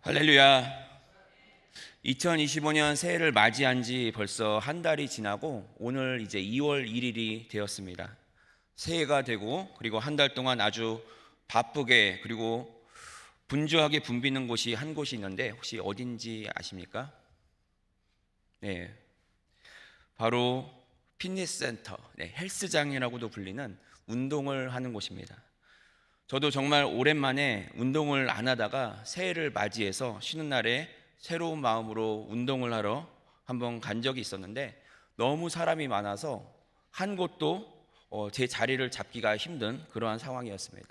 할렐루야. 2025년 새해를 맞이한 지 벌써 한 달이 지나고 오늘 이제 2월 1일이 되었습니다. 새해가 되고 그리고 한 달 동안 아주 바쁘게 그리고 분주하게 붐비는 곳이 한 곳이 있는데 혹시 어딘지 아십니까? 네, 바로 피트니스 센터, 헬스장이라고도 불리는 운동을 하는 곳입니다. 저도 정말 오랜만에 운동을 안 하다가 새해를 맞이해서 쉬는 날에 새로운 마음으로 운동을 하러 한번 간 적이 있었는데 너무 사람이 많아서 한 곳도 제 자리를 잡기가 힘든 그러한 상황이었습니다.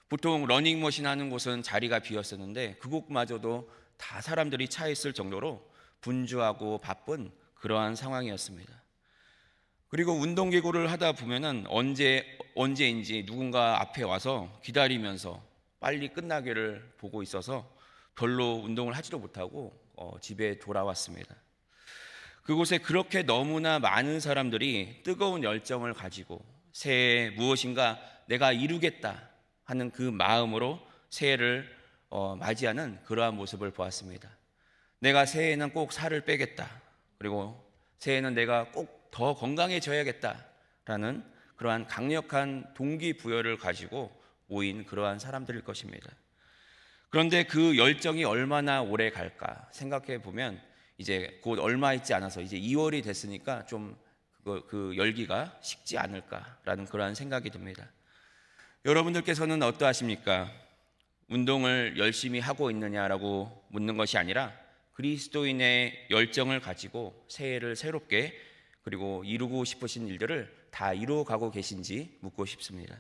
보통 러닝머신 하는 곳은 자리가 비었었는데 그곳마저도 다 사람들이 차 있을 정도로 분주하고 바쁜 그러한 상황이었습니다. 그리고 운동기구를 하다 보면은 언제인지 누군가 앞에 와서 기다리면서 빨리 끝나기를 보고 있어서 별로 운동을 하지도 못하고 집에 돌아왔습니다. 그곳에 그렇게 너무나 많은 사람들이 뜨거운 열정을 가지고 새해에 무엇인가 내가 이루겠다 하는 그 마음으로 새해를 맞이하는 그러한 모습을 보았습니다. 내가 새해에는 꼭 살을 빼겠다. 그리고 새해에는 내가 꼭 더 건강해져야겠다라는 그러한 강력한 동기부여를 가지고 모인 그러한 사람들일 것입니다. 그런데 그 열정이 얼마나 오래 갈까 생각해 보면 이제 곧 얼마 있지 않아서 이제 2월이 됐으니까 좀 그 열기가 식지 않을까라는 그러한 생각이 듭니다. 여러분들께서는 어떠하십니까? 운동을 열심히 하고 있느냐라고 묻는 것이 아니라 그리스도인의 열정을 가지고 새해를 새롭게 그리고 이루고 싶으신 일들을 다 이루어가고 계신지 묻고 싶습니다.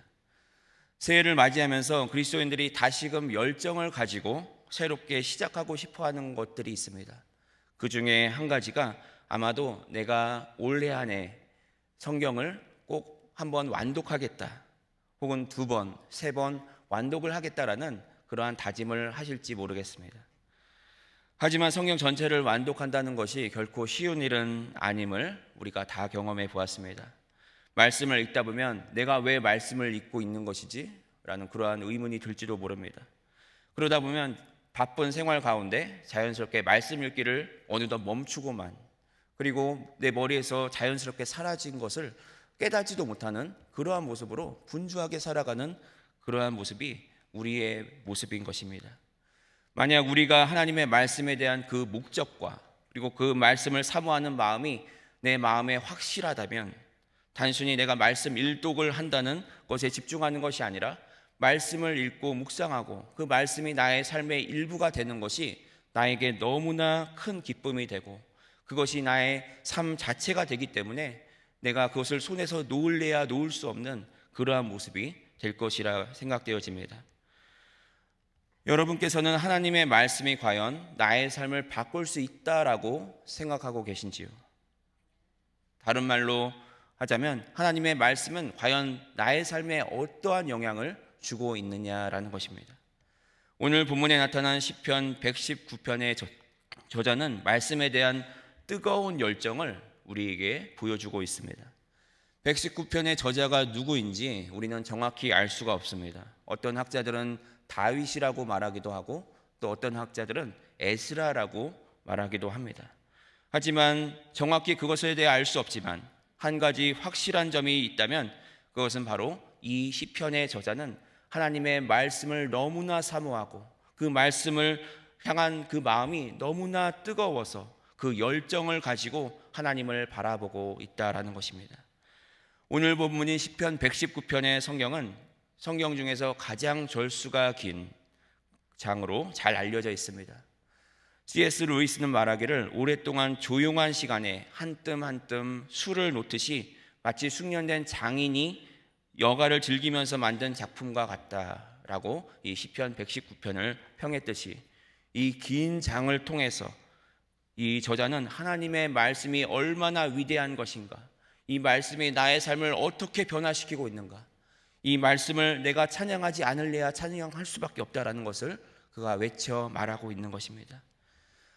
새해를 맞이하면서 그리스도인들이 다시금 열정을 가지고 새롭게 시작하고 싶어하는 것들이 있습니다. 그 중에 한 가지가 아마도 내가 올해 안에 성경을 꼭 한번 완독하겠다 혹은 2번, 3번 완독을 하겠다라는 그러한 다짐을 하실지 모르겠습니다. 하지만 성경 전체를 완독한다는 것이 결코 쉬운 일은 아님을 우리가 다 경험해 보았습니다. 말씀을 읽다 보면 내가 왜 말씀을 읽고 있는 것이지? 라는 그러한 의문이 들지도 모릅니다. 그러다 보면 바쁜 생활 가운데 자연스럽게 말씀 읽기를 어느덧 멈추고만 그리고 내 머리에서 자연스럽게 사라진 것을 깨닫지도 못하는 그러한 모습으로 분주하게 살아가는 그러한 모습이 우리의 모습인 것입니다. 만약 우리가 하나님의 말씀에 대한 그 목적과 그리고 그 말씀을 사모하는 마음이 내 마음에 확실하다면 단순히 내가 말씀 일독을 한다는 것에 집중하는 것이 아니라 말씀을 읽고 묵상하고 그 말씀이 나의 삶의 일부가 되는 것이 나에게 너무나 큰 기쁨이 되고 그것이 나의 삶 자체가 되기 때문에 내가 그것을 손에서 놓을래야 놓을 수 없는 그러한 모습이 될 것이라 생각되어집니다. 여러분께서는 하나님의 말씀이 과연 나의 삶을 바꿀 수 있다라고 생각하고 계신지요? 다른 말로 하자면 하나님의 말씀은 과연 나의 삶에 어떠한 영향을 주고 있느냐라는 것입니다. 오늘 본문에 나타난 시편 119편의 저자는 말씀에 대한 뜨거운 열정을 우리에게 보여주고 있습니다. 119편의 저자가 누구인지 우리는 정확히 알 수가 없습니다. 어떤 학자들은 다윗이라고 말하기도 하고 또 어떤 학자들은 에스라라고 말하기도 합니다. 하지만 정확히 그것에 대해 알 수 없지만 한 가지 확실한 점이 있다면 그것은 바로 이 시편의 저자는 하나님의 말씀을 너무나 사모하고 그 말씀을 향한 그 마음이 너무나 뜨거워서 그 열정을 가지고 하나님을 바라보고 있다라는 것입니다. 오늘 본문인 시편 119편의 성경은 성경 중에서 가장 절수가 긴 장으로 잘 알려져 있습니다. C.S. 루이스는 말하기를 오랫동안 조용한 시간에 한 뜸 한 뜸 술을 놓듯이 마치 숙련된 장인이 여가를 즐기면서 만든 작품과 같다라고 이 시편 119편을 평했듯이 이 긴 장을 통해서 이 저자는 하나님의 말씀이 얼마나 위대한 것인가, 이 말씀이 나의 삶을 어떻게 변화시키고 있는가, 이 말씀을 내가 찬양하지 않을래야 찬양할 수밖에 없다라는 것을 그가 외쳐 말하고 있는 것입니다.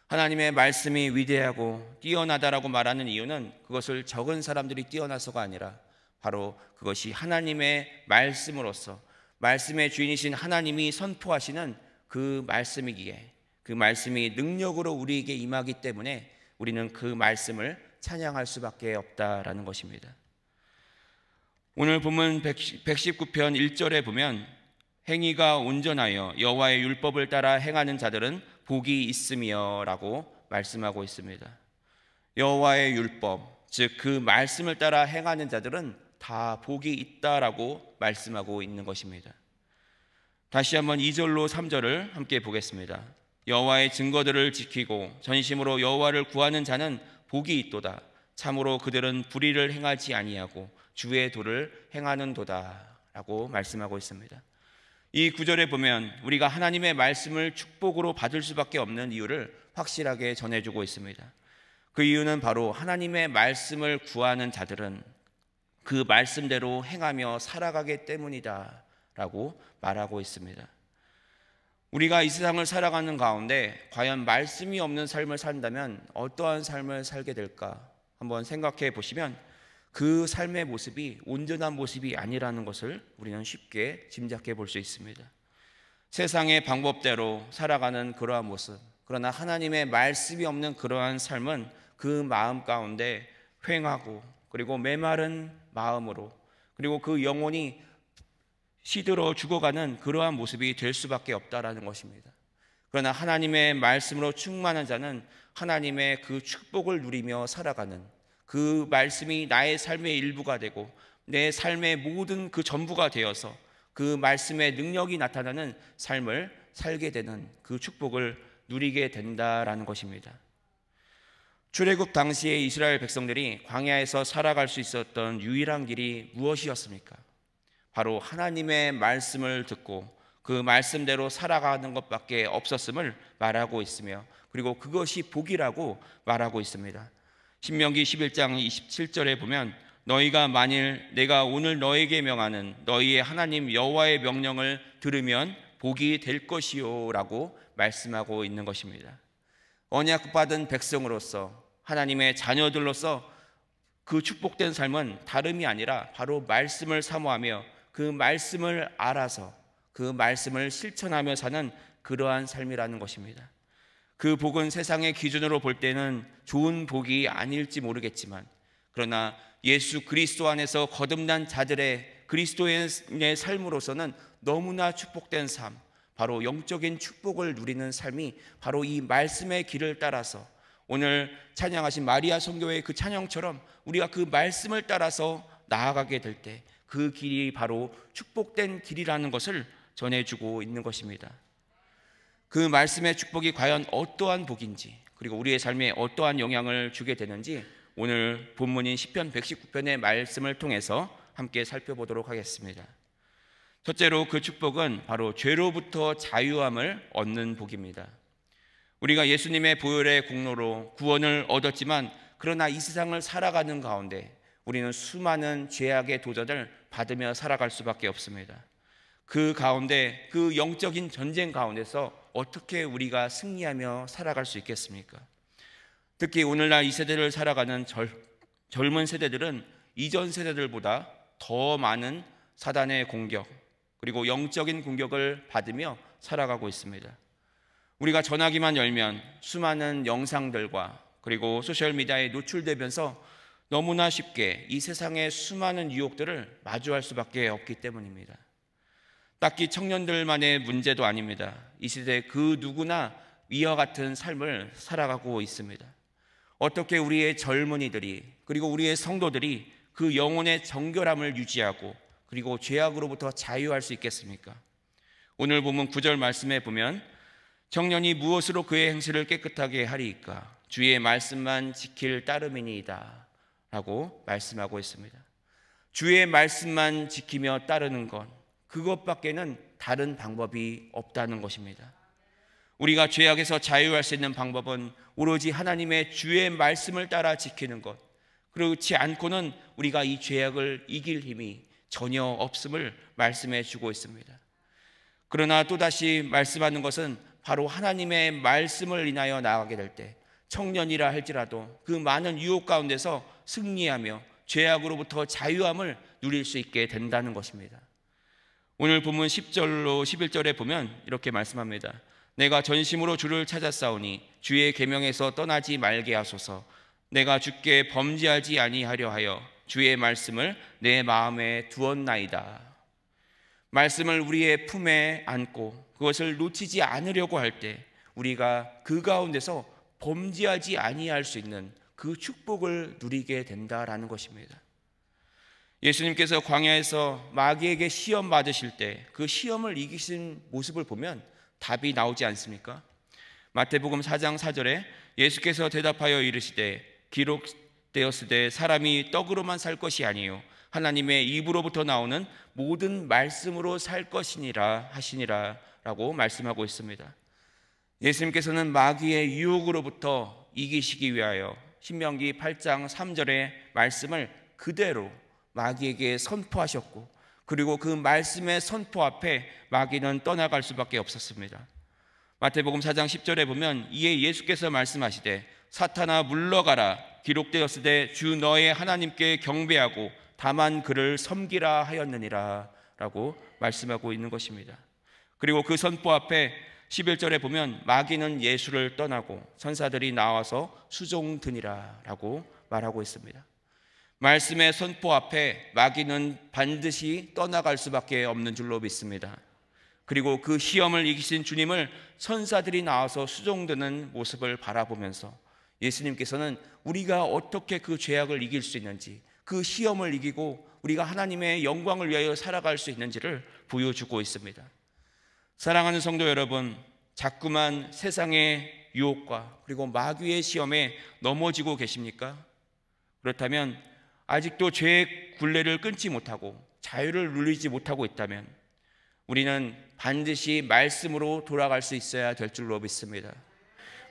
하나님의 말씀이 위대하고 뛰어나다라고 말하는 이유는 그것을 적은 사람들이 뛰어나서가 아니라 바로 그것이 하나님의 말씀으로서 말씀의 주인이신 하나님이 선포하시는 그 말씀이기에 그 말씀이 능력으로 우리에게 임하기 때문에 우리는 그 말씀을 찬양할 수밖에 없다라는 것입니다. 오늘 본문 119편 1절에 보면 행위가 온전하여 여호와의 율법을 따라 행하는 자들은 복이 있으며 라고 말씀하고 있습니다. 여호와의 율법, 즉 그 말씀을 따라 행하는 자들은 다 복이 있다라고 말씀하고 있는 것입니다. 다시 한번 2절로 3절을 함께 보겠습니다. 여호와의 증거들을 지키고 전심으로 여호와를 구하는 자는 복이 있도다. 참으로 그들은 불의를 행하지 아니하고 주의 도를 행하는도다 라고 말씀하고 있습니다. 이 구절에 보면 우리가 하나님의 말씀을 축복으로 받을 수밖에 없는 이유를 확실하게 전해주고 있습니다. 그 이유는 바로 하나님의 말씀을 구하는 자들은 그 말씀대로 행하며 살아가기 때문이다 라고 말하고 있습니다. 우리가 이 세상을 살아가는 가운데 과연 말씀이 없는 삶을 산다면 어떠한 삶을 살게 될까 한번 생각해 보시면 그 삶의 모습이 온전한 모습이 아니라는 것을 우리는 쉽게 짐작해 볼 수 있습니다. 세상의 방법대로 살아가는 그러한 모습, 그러나 하나님의 말씀이 없는 그러한 삶은 그 마음 가운데 휑하고 그리고 메마른 마음으로 그리고 그 영혼이 시들어 죽어가는 그러한 모습이 될 수밖에 없다라는 것입니다. 그러나 하나님의 말씀으로 충만한 자는 하나님의 그 축복을 누리며 살아가는 그 말씀이 나의 삶의 일부가 되고 내 삶의 모든 그 전부가 되어서 그 말씀의 능력이 나타나는 삶을 살게 되는 그 축복을 누리게 된다라는 것입니다. 출애굽 당시에 이스라엘 백성들이 광야에서 살아갈 수 있었던 유일한 길이 무엇이었습니까? 바로 하나님의 말씀을 듣고 그 말씀대로 살아가는 것밖에 없었음을 말하고 있으며 그리고 그것이 복이라고 말하고 있습니다. 신명기 11장 27절에 보면 너희가 만일 내가 오늘 너에게 명하는 너희의 하나님 여호와의 명령을 들으면 복이 될 것이요 라고 말씀하고 있는 것입니다. 언약받은 백성으로서 하나님의 자녀들로서 그 축복된 삶은 다름이 아니라 바로 말씀을 사모하며 그 말씀을 알아서 그 말씀을 실천하며 사는 그러한 삶이라는 것입니다. 그 복은 세상의 기준으로 볼 때는 좋은 복이 아닐지 모르겠지만 그러나 예수 그리스도 안에서 거듭난 자들의 그리스도인의 삶으로서는 너무나 축복된 삶, 바로 영적인 축복을 누리는 삶이 바로 이 말씀의 길을 따라서 오늘 찬양하신 마리아 성교의 그 찬양처럼 우리가 그 말씀을 따라서 나아가게 될 때 그 길이 바로 축복된 길이라는 것을 전해주고 있는 것입니다. 그 말씀의 축복이 과연 어떠한 복인지 그리고 우리의 삶에 어떠한 영향을 주게 되는지 오늘 본문인 시편 119편의 말씀을 통해서 함께 살펴보도록 하겠습니다. 첫째로 그 축복은 바로 죄로부터 자유함을 얻는 복입니다. 우리가 예수님의 보혈의 공로로 구원을 얻었지만 그러나 이 세상을 살아가는 가운데 우리는 수많은 죄악의 도전을 받으며 살아갈 수밖에 없습니다. 그 가운데 그 영적인 전쟁 가운데서 어떻게 우리가 승리하며 살아갈 수 있겠습니까? 특히 오늘날 이 세대를 살아가는 젊은 세대들은 이전 세대들보다 더 많은 사단의 공격 그리고 영적인 공격을 받으며 살아가고 있습니다. 우리가 전화기만 열면 수많은 영상들과 그리고 소셜미디어에 노출되면서 너무나 쉽게 이 세상의 수많은 유혹들을 마주할 수밖에 없기 때문입니다. 딱히 청년들만의 문제도 아닙니다. 이 시대에 그 누구나 이와 같은 삶을 살아가고 있습니다. 어떻게 우리의 젊은이들이 그리고 우리의 성도들이 그 영혼의 정결함을 유지하고 그리고 죄악으로부터 자유할 수 있겠습니까? 오늘 본문 9절 말씀에 보면 청년이 무엇으로 그의 행실을 깨끗하게 하리이까 주의 말씀만 지킬 따름이니이다 라고 말씀하고 있습니다. 주의 말씀만 지키며 따르는 것 그것밖에는 다른 방법이 없다는 것입니다. 우리가 죄악에서 자유할 수 있는 방법은 오로지 하나님의 주의 말씀을 따라 지키는 것 그렇지 않고는 우리가 이 죄악을 이길 힘이 전혀 없음을 말씀해 주고 있습니다. 그러나 또다시 말씀하는 것은 바로 하나님의 말씀을 인하여 나아가게 될 때 청년이라 할지라도 그 많은 유혹 가운데서 승리하며 죄악으로부터 자유함을 누릴 수 있게 된다는 것입니다. 오늘 본문 10절로 11절에 보면 이렇게 말씀합니다. 내가 전심으로 주를 찾았사오니 주의 계명에서 떠나지 말게 하소서. 내가 주께 범죄하지 아니하려 하여 주의 말씀을 내 마음에 두었나이다. 말씀을 우리의 품에 안고 그것을 놓치지 않으려고 할 때 우리가 그 가운데서 범죄하지 아니할 수 있는 그 축복을 누리게 된다라는 것입니다. 예수님께서 광야에서 마귀에게 시험 받으실 때 그 시험을 이기신 모습을 보면 답이 나오지 않습니까? 마태복음 4장 4절에 예수께서 대답하여 이르시되 기록되었으되 사람이 떡으로만 살 것이 아니요 하나님의 입으로부터 나오는 모든 말씀으로 살 것이니라 하시니라 라고 말씀하고 있습니다. 예수님께서는 마귀의 유혹으로부터 이기시기 위하여 신명기 8장 3절의 말씀을 그대로 마귀에게 선포하셨고, 그리고 그 말씀의 선포 앞에 마귀는 떠나갈 수밖에 없었습니다. 마태복음 4장 10절에 보면 이에 예수께서 말씀하시되 사탄아 물러가라, 기록되었으되 주 너의 하나님께 경배하고 다만 그를 섬기라 하였느니라 라고 말씀하고 있는 것입니다. 그리고 그 선포 앞에 11절에 보면 마귀는 예수를 떠나고 천사들이 나와서 수종드니라 라고 말하고 있습니다. 말씀의 선포 앞에 마귀는 반드시 떠나갈 수밖에 없는 줄로 믿습니다. 그리고 그 시험을 이기신 주님을 천사들이 나와서 수종드는 모습을 바라보면서 예수님께서는 우리가 어떻게 그 죄악을 이길 수 있는지, 그 시험을 이기고 우리가 하나님의 영광을 위하여 살아갈 수 있는지를 보여주고 있습니다. 사랑하는 성도 여러분, 자꾸만 세상의 유혹과 그리고 마귀의 시험에 넘어지고 계십니까? 그렇다면 아직도 죄의 굴레를 끊지 못하고 자유를 누리지 못하고 있다면 우리는 반드시 말씀으로 돌아갈 수 있어야 될 줄로 믿습니다.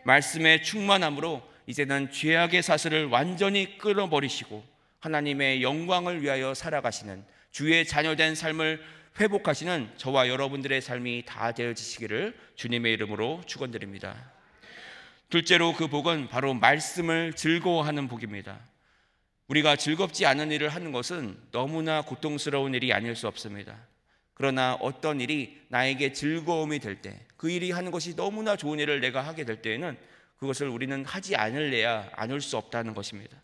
말씀의 충만함으로 이제는 죄악의 사슬을 완전히 끊어버리시고 하나님의 영광을 위하여 살아가시는 주의 자녀된 삶을 회복하시는 저와 여러분들의 삶이 다 되어지시기를 주님의 이름으로 축원드립니다. 둘째로 그 복은 바로 말씀을 즐거워하는 복입니다. 우리가 즐겁지 않은 일을 하는 것은 너무나 고통스러운 일이 아닐 수 없습니다. 그러나 어떤 일이 나에게 즐거움이 될 때, 그 일이 하는 것이 너무나 좋은 일을 내가 하게 될 때에는 그것을 우리는 하지 않을래야 않을 수 없다는 것입니다.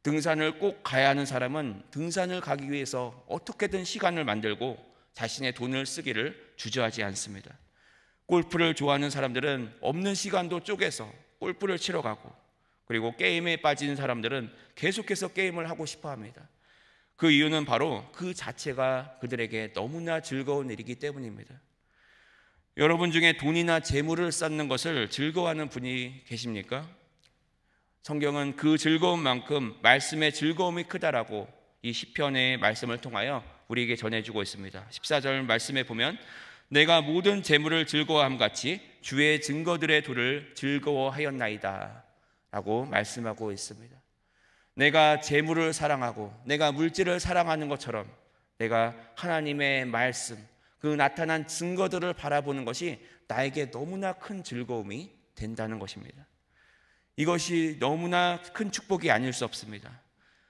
등산을 꼭 가야 하는 사람은 등산을 가기 위해서 어떻게든 시간을 만들고 자신의 돈을 쓰기를 주저하지 않습니다. 골프를 좋아하는 사람들은 없는 시간도 쪼개서 골프를 치러 가고, 그리고 게임에 빠진 사람들은 계속해서 게임을 하고 싶어 합니다. 그 이유는 바로 그 자체가 그들에게 너무나 즐거운 일이기 때문입니다. 여러분 중에 돈이나 재물을 쌓는 것을 즐거워하는 분이 계십니까? 성경은 그 즐거움만큼 말씀의 즐거움이 크다라고 이 시편의 말씀을 통하여 우리에게 전해주고 있습니다. 14절 말씀에 보면 내가 모든 재물을 즐거워함 같이 주의 증거들의 도를 즐거워하였나이다 라고 말씀하고 있습니다. 내가 재물을 사랑하고 내가 물질을 사랑하는 것처럼 내가 하나님의 말씀, 그 나타난 증거들을 바라보는 것이 나에게 너무나 큰 즐거움이 된다는 것입니다. 이것이 너무나 큰 축복이 아닐 수 없습니다.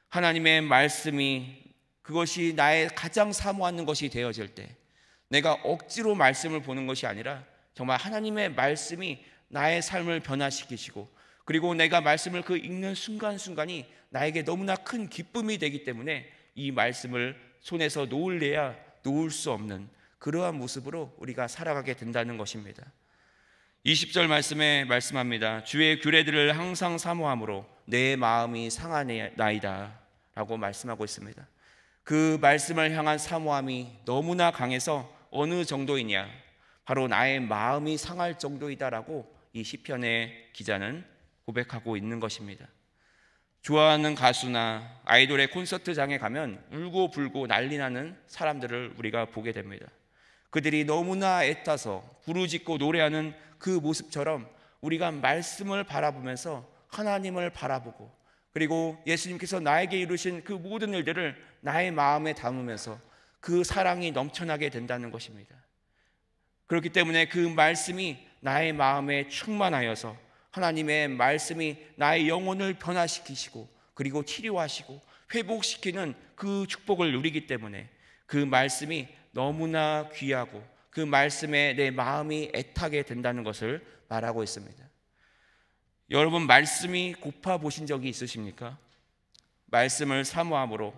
하나님의 말씀이 그것이 나의 가장 사모하는 것이 되어질 때 내가 억지로 말씀을 보는 것이 아니라 정말 하나님의 말씀이 나의 삶을 변화시키시고, 그리고 내가 말씀을 그 읽는 순간순간이 나에게 너무나 큰 기쁨이 되기 때문에 이 말씀을 손에서 놓을래야 놓을 수 없는 그러한 모습으로 우리가 살아가게 된다는 것입니다. 20절 말씀에 말씀합니다. 주의 규례들을 항상 사모함으로 내 마음이 상하나이다 라고 말씀하고 있습니다. 그 말씀을 향한 사모함이 너무나 강해서 어느 정도이냐, 바로 나의 마음이 상할 정도이다라고 이 시편의 기자는 고백하고 있는 것입니다. 좋아하는 가수나 아이돌의 콘서트장에 가면 울고 불고 난리 나는 사람들을 우리가 보게 됩니다. 그들이 너무나 애타서 부르짖고 노래하는 그 모습처럼 우리가 말씀을 바라보면서 하나님을 바라보고, 그리고 예수님께서 나에게 이루신 그 모든 일들을 나의 마음에 담으면서 그 사랑이 넘쳐나게 된다는 것입니다. 그렇기 때문에 그 말씀이 나의 마음에 충만하여서 하나님의 말씀이 나의 영혼을 변화시키시고 그리고 치료하시고 회복시키는 그 축복을 누리기 때문에 그 말씀이 너무나 귀하고 그 말씀에 내 마음이 애타게 된다는 것을 말하고 있습니다. 여러분, 말씀이 고파 보신 적이 있으십니까? 말씀을 사모함으로,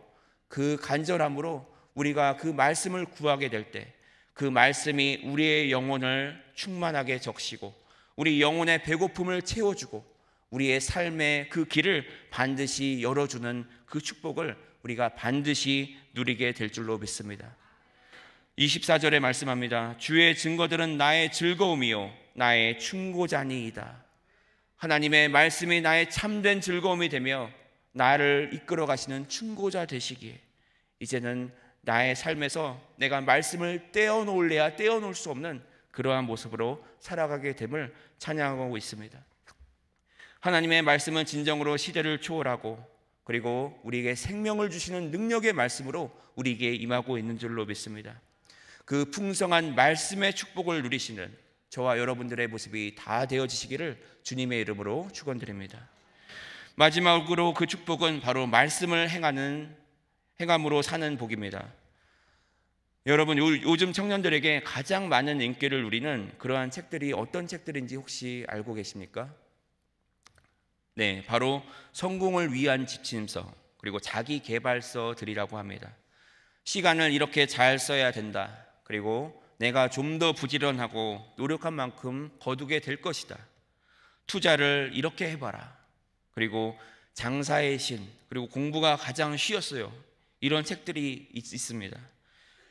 그 간절함으로 우리가 그 말씀을 구하게 될 때 그 말씀이 우리의 영혼을 충만하게 적시고 우리 영혼의 배고픔을 채워주고 우리의 삶의 그 길을 반드시 열어주는 그 축복을 우리가 반드시 누리게 될 줄로 믿습니다. 24절에 말씀합니다. 주의 증거들은 나의 즐거움이요 나의 충고자니이다. 하나님의 말씀이 나의 참된 즐거움이 되며 나를 이끌어 가시는 충고자 되시기에 이제는 나의 삶에서 내가 말씀을 떼어놓을래야 떼어놓을 수 없는 그러한 모습으로 살아가게 됨을 찬양하고 있습니다. 하나님의 말씀은 진정으로 시대를 초월하고 그리고 우리에게 생명을 주시는 능력의 말씀으로 우리에게 임하고 있는 줄로 믿습니다. 그 풍성한 말씀의 축복을 누리시는 저와 여러분들의 모습이 다 되어지시기를 주님의 이름으로 축원드립니다. 마지막으로 그 축복은 바로 말씀을 행함으로 사는 복입니다. 여러분, 요즘 청년들에게 가장 많은 인기를 누리는 그러한 책들이 어떤 책들인지 혹시 알고 계십니까? 네, 바로 성공을 위한 지침서 그리고 자기 개발서들이라고 합니다. 시간을 이렇게 잘 써야 된다. 그리고 내가 좀 더 부지런하고 노력한 만큼 거두게 될 것이다. 투자를 이렇게 해봐라. 그리고 장사의 신, 그리고 공부가 가장 쉬웠어요. 이런 책들이 있습니다.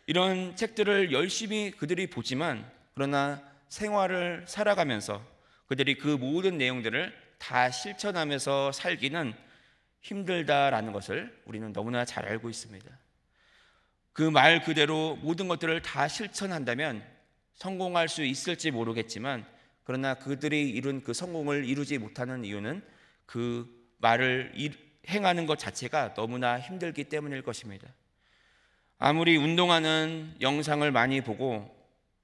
이런 책들을 열심히 그들이 보지만 그러나 생활을 살아가면서 그들이 그 모든 내용들을 다 실천하면서 살기는 힘들다라는 것을 우리는 너무나 잘 알고 있습니다. 그 말 그대로 모든 것들을 다 실천한다면 성공할 수 있을지 모르겠지만 그러나 그들이 이룬 그 성공을 이루지 못하는 이유는 그 말을 행하는 것 자체가 너무나 힘들기 때문일 것입니다. 아무리 운동하는 영상을 많이 보고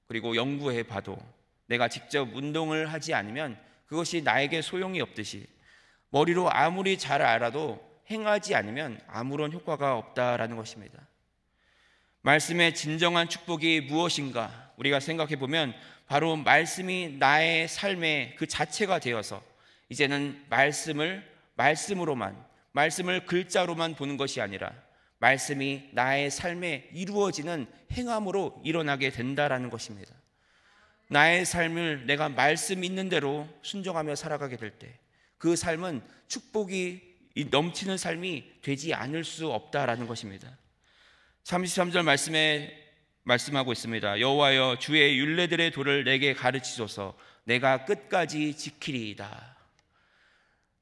그리고 연구해 봐도 내가 직접 운동을 하지 않으면 그것이 나에게 소용이 없듯이 머리로 아무리 잘 알아도 행하지 않으면 아무런 효과가 없다라는 것입니다. 말씀의 진정한 축복이 무엇인가 우리가 생각해 보면 바로 말씀이 나의 삶의 그 자체가 되어서 이제는 말씀을 글자로만 보는 것이 아니라 말씀이 나의 삶에 이루어지는 행함으로 일어나게 된다라는 것입니다. 나의 삶을 내가 말씀 있는 대로 순종하며 살아가게 될 때 그 삶은 축복이 넘치는 삶이 되지 않을 수 없다라는 것입니다. 33절 말씀에 말씀하고 있습니다. 여호와여 주의 율례들의 도를 내게 가르치소서 내가 끝까지 지키리이다.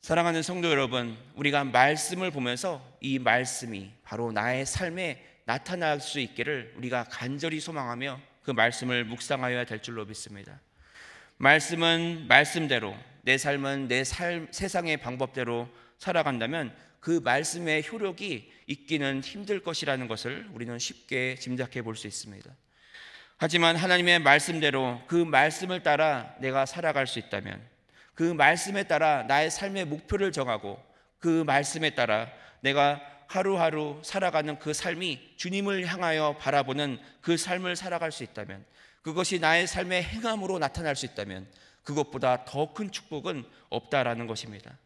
사랑하는 성도 여러분, 우리가 말씀을 보면서 이 말씀이 바로 나의 삶에 나타날 수 있기를 우리가 간절히 소망하며 그 말씀을 묵상하여야 될 줄로 믿습니다. 말씀은 말씀대로 내 삶은 세상의 방법대로 살아간다면 그 말씀의 효력이 있기는 힘들 것이라는 것을 우리는 쉽게 짐작해 볼 수 있습니다. 하지만 하나님의 말씀대로 그 말씀을 따라 내가 살아갈 수 있다면 그 말씀에 따라 나의 삶의 목표를 정하고 그 말씀에 따라 내가 하루하루 살아가는 그 삶이 주님을 향하여 바라보는 그 삶을 살아갈 수 있다면 그것이 나의 삶의 행함으로 나타날 수 있다면 그것보다 더 큰 축복은 없다라는 것입니다.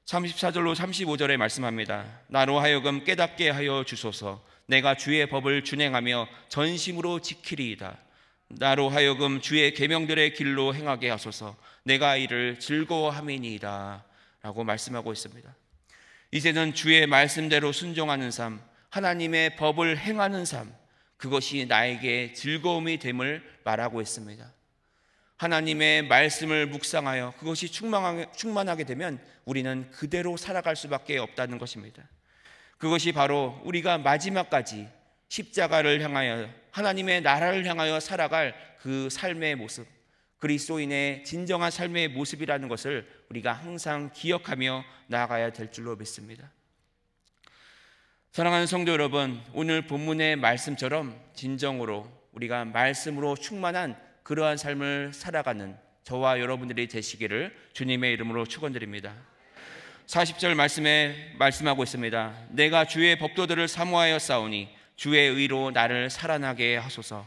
34절로 35절에 말씀합니다. 나로 하여금 깨닫게 하여 주소서 내가 주의 법을 준행하며 전심으로 지키리이다. 나로 하여금 주의 계명들의 길로 행하게 하소서 내가 이를 즐거워함이니이다 라고 말씀하고 있습니다. 이제는 주의 말씀대로 순종하는 삶, 하나님의 법을 행하는 삶, 그것이 나에게 즐거움이 됨을 말하고 있습니다. 하나님의 말씀을 묵상하여 그것이 충만하게 되면 우리는 그대로 살아갈 수밖에 없다는 것입니다. 그것이 바로 우리가 마지막까지 십자가를 향하여 하나님의 나라를 향하여 살아갈 그 삶의 모습, 그리스도인의 진정한 삶의 모습이라는 것을 우리가 항상 기억하며 나아가야 될 줄로 믿습니다. 사랑하는 성도 여러분, 오늘 본문의 말씀처럼 진정으로 우리가 말씀으로 충만한 그러한 삶을 살아가는 저와 여러분들이 되시기를 주님의 이름으로 축원드립니다. 40절 말씀에 말씀하고 있습니다. 내가 주의 법도들을 사모하여 싸우니 주의 의로 나를 살아나게 하소서.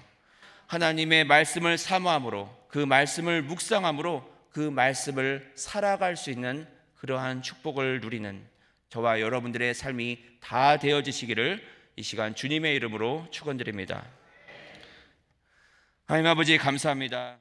하나님의 말씀을 사모함으로, 그 말씀을 묵상함으로 그 말씀을 살아갈 수 있는 그러한 축복을 누리는 저와 여러분들의 삶이 다 되어지시기를 이 시간 주님의 이름으로 축원드립니다. 하나님 아버지 감사합니다.